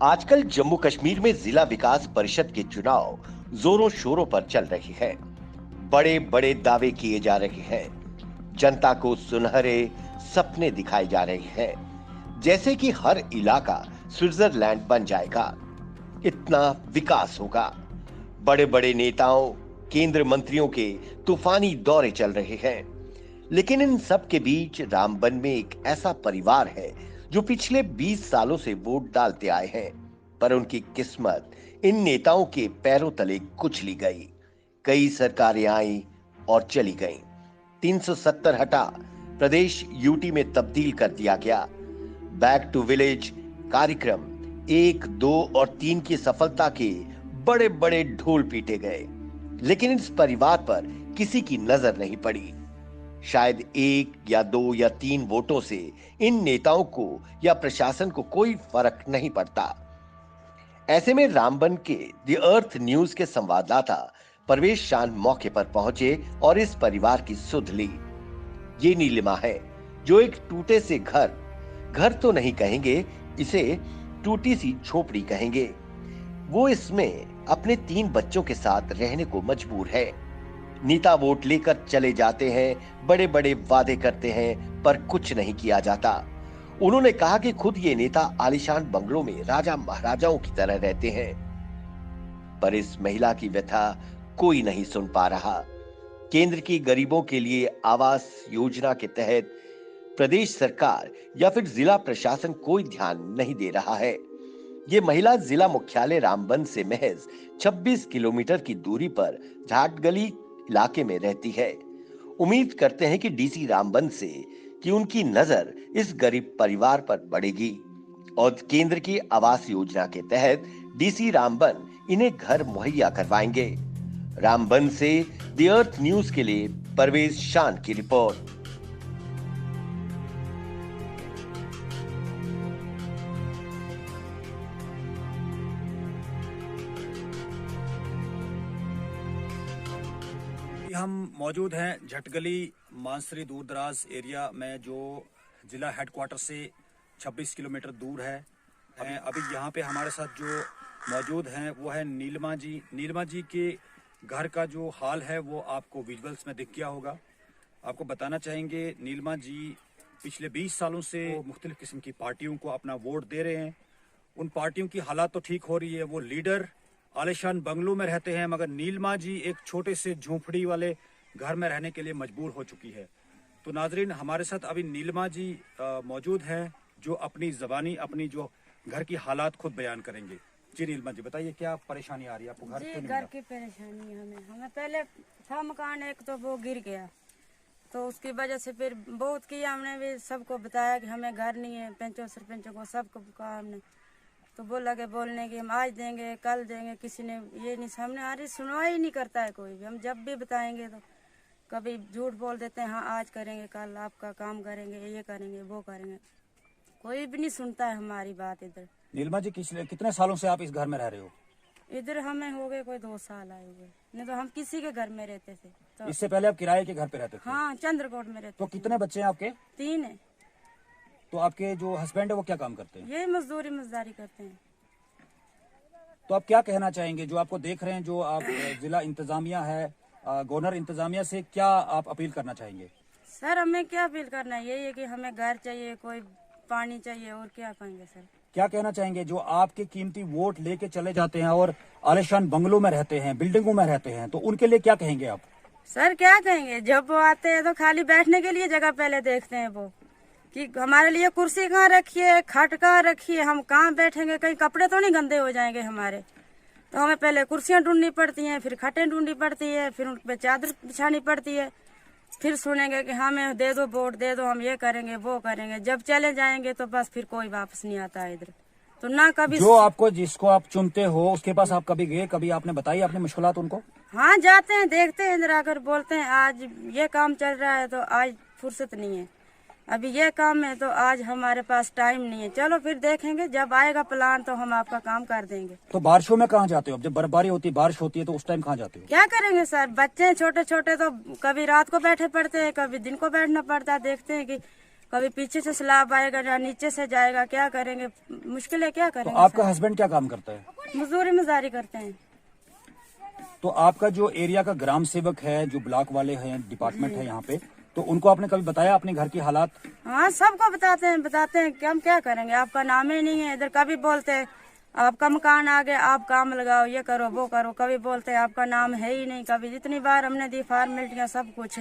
आजकल जम्मू कश्मीर में जिला विकास परिषद के चुनाव जोरों शोरों पर चल रहे हैं। बड़े बड़े दावे किए जा रहे हैं। जनता को सुनहरे सपने दिखाए जा रहे हैं, जैसे कि हर इलाका स्विट्जरलैंड बन जाएगा, इतना विकास होगा। बड़े बड़े नेताओं, केंद्र मंत्रियों के तूफानी दौरे चल रहे हैं। लेकिन इन सब के बीच रामबन में एक ऐसा परिवार है जो पिछले 20 सालों से वोट डालते आए हैं, पर उनकी किस्मत इन नेताओं के पैरों तले कुचली गई। कई सरकारें आई और चली गईं। 370 हटा प्रदेश यूटी में तब्दील कर दिया गया। बैक टू विलेज कार्यक्रम 1, 2 और 3 की सफलता के बड़े बड़े ढोल पीटे गए, लेकिन इस परिवार पर किसी की नजर नहीं पड़ी। शायद 1 या 2 या 3 वोटों से इन नेताओं को या प्रशासन को कोई फर्क नहीं पड़ता। ऐसे में रामबन के द अर्थ न्यूज के संवाददाता परवेश शान मौके पर पहुंचे और इस परिवार की सुध ली। ये नीलिमा है जो एक टूटे से घर तो नहीं कहेंगे, इसे टूटी सी झोपड़ी कहेंगे। वो इसमें अपने 3 बच्चों के साथ रहने को मजबूर है। नेता वोट लेकर चले जाते हैं, बड़े बड़े वादे करते हैं, पर कुछ नहीं किया जाता। उन्होंने कहा कि खुद ये नेता आलीशान बंगलों में राजा महाराजाओं की तरह रहते हैं, पर इस महिला की व्यथा कोई नहीं सुन पा रहा। केंद्र की गरीबों के लिए आवास योजना के तहत प्रदेश सरकार या फिर जिला प्रशासन कोई ध्यान नहीं दे रहा है। ये महिला जिला मुख्यालय रामबन से महज 26 किलोमीटर की दूरी पर झाटगली इलाके में रहती है। उम्मीद करते हैं कि डीसी रामबन से कि उनकी नजर इस गरीब परिवार पर पड़ेगी और केंद्र की आवास योजना के तहत डीसी रामबन इन्हें घर मुहैया करवाएंगे। रामबन से द अर्थ न्यूज के लिए परवेज शान की रिपोर्ट। हम मौजूद हैं झटगली मानसरी दूर दराज एरिया में, जो जिला हेडक्वार्टर से 26 किलोमीटर दूर है। अभी यहाँ पे हमारे साथ जो मौजूद हैं वो है नीलिमा जी। नीलिमा जी के घर का जो हाल है वो आपको विजुअल्स में दिख गया होगा। आपको बताना चाहेंगे, नीलिमा जी पिछले 20 सालों से मुख्तलिफ किस्म की पार्टियों को अपना वोट दे रहे हैं। उन पार्टियों की हालात तो ठीक हो रही है, वो लीडर आलिशान बंगलों में रहते हैं, मगर नीलिमा जी एक छोटे से झोंपड़ी वाले घर में रहने के लिए मजबूर हो चुकी है। तो नाजरीन, हमारे साथ अभी नीलिमा जी मौजूद हैं जो अपनी ज़बानी अपनी जो घर की हालात खुद बयान करेंगे। जी नीलिमा जी, बताइए क्या परेशानी आ रही है आपको? घर क्यों नहीं घर की परेशानी हमें पहले था मकान एक, तो वो गिर गया, तो उसकी वजह से फिर बहुत किया हमने, भी सबको बताया कि हमें घर नहीं है, पंचों सरपंचों को सबको कहा हमने, तो बोला कि बोलने की हम आज देंगे कल देंगे, किसी ने ये नहीं, सामने आ रही सुनवाई नहीं करता है कोई भी। हम जब भी बताएंगे तो कभी झूठ बोल देते हैं, हाँ आज करेंगे, कल आपका काम करेंगे, ये करेंगे वो करेंगे, कोई भी नहीं सुनता है हमारी बात। इधर नीलिमा जी कितने सालों से आप इस घर में रह रहे हो? इधर हमें हो गए कोई 2 साल आए हुए, नहीं तो हम किसी के घर में रहते थे। तो इससे पहले आप किराए के घर पे रहते थे? हाँ, चंद्रकोट में रहते। तो कितने बच्चे हैं आपके? 3 है। तो आपके जो हस्बैंड है वो क्या काम करते हैं? ये मजदूरी करते हैं। तो आप क्या कहना चाहेंगे, जो आपको देख रहे हैं, जो आप जिला इंतजामिया है, गवर्नर इंतजामिया से क्या आप अपील करना चाहेंगे? सर हमें क्या अपील करना है, यही है कि हमें घर चाहिए, कोई पानी चाहिए, और क्या कहेंगे सर। क्या कहना चाहेंगे जो आपके कीमती वोट लेके चले जाते हैं और आलिशान बंगलों में रहते हैं, बिल्डिंगों में रहते हैं, तो उनके लिए क्या कहेंगे आप? सर क्या कहेंगे, जब वो आते हैं तो खाली बैठने के लिए जगह पहले देखते हैं वो, कि हमारे लिए कुर्सी कहाँ रखी है, खट कहाँ रखी है, हम कहाँ बैठेंगे, कहीं कपड़े तो नहीं गंदे हो जाएंगे हमारे। तो हमें पहले कुर्सियां ढूंढनी पड़ती हैं, फिर खटें ढूंढनी पड़ती है, फिर उन पर चादर बिछानी पड़ती है, फिर सुनेंगे कि हमें दे दो वोट दे दो, हम ये करेंगे वो करेंगे। जब चले जाएंगे तो बस फिर कोई वापस नहीं आता है इधर। तो ना कभी जो आपको जिसको आप चुनते हो उसके पास आप कभी गए, कभी आपने बताई अपनी मुश्किलात उनको? हाँ जाते हैं, देखते हैं इधर आकर, बोलते हैं आज ये काम चल रहा है तो आज फुर्सत नहीं है, अभी ये काम है तो आज हमारे पास टाइम नहीं है, चलो फिर देखेंगे, जब आएगा प्लान तो हम आपका काम कर देंगे। तो बारिशों में कहाँ जाते हो? जब बर्फबारी होती है, बारिश होती है, तो उस टाइम कहाँ जाते हो? क्या करेंगे सर, बच्चे छोटे छोटे, तो कभी रात को बैठे पड़ते हैं, कभी दिन को बैठना पड़ता है। देखते हैं कि कभी पीछे से स्लैब आएगा या नीचे से जाएगा, क्या करेंगे, मुश्किल है, क्या तो करेंगे। आपका हस्बैंड क्या काम करता है? मजदूरी मजारी करते हैं। तो आपका जो एरिया का ग्राम सेवक है, जो ब्लॉक वाले हैं, डिपार्टमेंट है यहाँ पे, तो उनको आपने कभी बताया अपने घर की हालात? हाँ, सबको बताते हैं कि हम क्या करेंगे, आपका नाम ही नहीं है इधर। कभी बोलते हैं आपका मकान आ गया, आप काम लगाओ, ये करो वो करो। कभी बोलते हैं आपका नाम है ही नहीं। कभी जितनी बार हमने दी फॉर्मेलिटियाँ सब कुछ,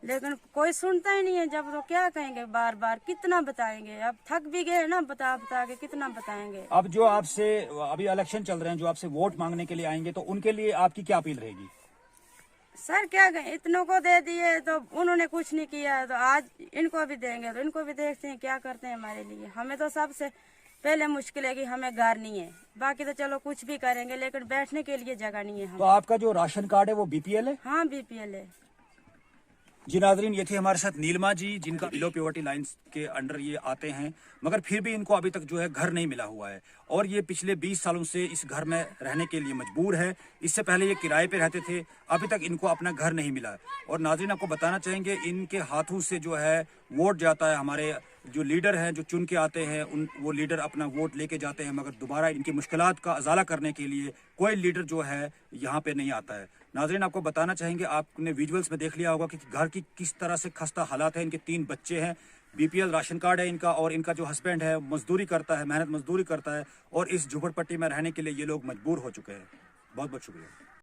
लेकिन कोई सुनता ही नहीं है। जब तो क्या कहेंगे, बार बार कितना बताएंगे, अब थक भी गए ना, बता बता के कितना बताएंगे। अब जो आपसे अभी इलेक्शन चल रहे हैं, जो आपसे वोट मांगने के लिए आएंगे, तो उनके लिए आपकी क्या अपील रहेगी? सर क्या कहें, इतनों को दे दिए तो उन्होंने कुछ नहीं किया, तो आज इनको भी देंगे, तो इनको भी देखते हैं क्या करते हैं हमारे लिए। हमें तो सबसे पहले मुश्किल है कि हमें घर नहीं है, बाकी तो चलो कुछ भी करेंगे, लेकिन बैठने के लिए जगह नहीं है तो हमें। आपका जो राशन कार्ड है वो बीपीएल है? हाँ, बीपीएल है। जी नाजरीन, ये थे हमारे साथ नीलिमा जी, जिनका बिलो पॉवर्टी लाइंस के अंडर ये आते हैं, मगर फिर भी इनको अभी तक जो है घर नहीं मिला हुआ है और ये पिछले 20 सालों से इस घर में रहने के लिए मजबूर है। इससे पहले ये किराए पे रहते थे, अभी तक इनको अपना घर नहीं मिला। और नाजरीन, आपको बताना चाहेंगे, इनके हाथों से जो है वोट जाता है। हमारे जो लीडर हैं, जो चुन के आते हैं, वो लीडर अपना वोट लेके जाते हैं, मगर दोबारा इनकी मुश्किलात का अजाला करने के लिए कोई लीडर जो है यहाँ पे नहीं आता है। नाजरीन, आपको बताना चाहेंगे, आपने विजुअल्स में देख लिया होगा कि घर की किस तरह से खस्ता हालात है। इनके 3 बच्चे हैं, बीपीएल राशन कार्ड है इनका, और इनका जो हस्बैंड है मजदूरी करता है, मेहनत मजदूरी करता है, और इस झुपड़पट्टी में रहने के लिए ये लोग मजबूर हो चुके हैं। बहुत बहुत शुक्रिया।